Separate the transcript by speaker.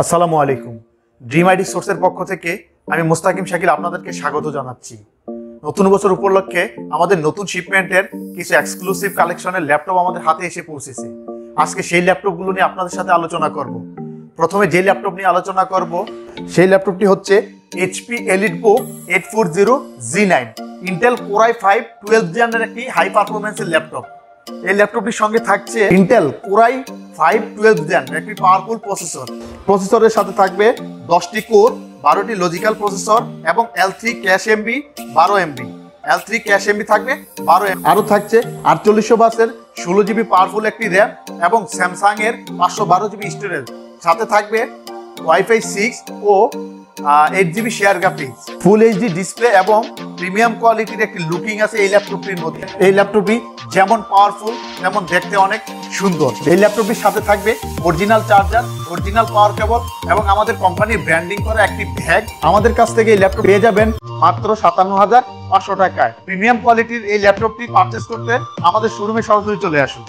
Speaker 1: আসসালামু আলাইকুম। Dream ID সোর্সের পক্ষ থেকে আমি মুস্তাকিম শাকিল আপনাদেরকে স্বাগত জানাচ্ছি। নতুন বছর উপলক্ষে আমাদের নতুন শিপমেন্টের কিছু এক্সক্লুসিভ কালেকশনের ল্যাপটপ আমাদের হাতে এসে পৌঁছেছে। আজকে সেই ল্যাপটপগুলো নিয়ে আপনাদের সাথে আলোচনা করব। প্রথমে যে ল্যাপটপ নিয়ে আলোচনা করব সেই ল্যাপটপটি হচ্ছে HP EliteBook 840 G9 Intel Core i5 12th জেনারের একটি হাই পারফরম্যান্সের ল্যাপটপ। এই ল্যাপটপটির সঙ্গে থাকছে Intel Core i5 12th gen একটি পাওয়ারফুল প্রসেসরের সাথে থাকবে 10টি কোর, 12টি লজিক্যাল প্রসেসর এবং L3 cash MB 12 MB। L3 cash MB থাকবে 12 MB। আরও থাকছে 4800 বাসের 16 GB পাওয়ারফুল একটি র্যাম এবং স্যামসাং এর 512 GB স্টোরেজ। সাথে থাকবে Wi-Fi 6 ও 8 GB শেয়ার গ্রাফিক্স, ফুল HD ডিসপ্লে এবং প্রিমিয়াম কোয়ালিটির একটি লুকিং আছে এই ল্যাপটপটির মধ্যে। এই ল্যাপটপটি যেমন পাওয়ারফুল তেমন দেখতে অনেক সুন্দর। এই ল্যাপটপটির সাথে থাকবে অরিজিনাল চার্জার, অরিজিনাল পাওয়ার কেবল এবং আমাদের কোম্পানির ব্র্যান্ডিং করা একটি ব্যাগ। আমাদের কাছ থেকে এই ল্যাপটপ পেয়ে যাবেন মাত্র 57,500 টাকায়। প্রিমিয়াম কোয়ালিটির এই ল্যাপটপটি পারচেজ করতে আমাদের শোরুমে সরাসরি চলে আসুন।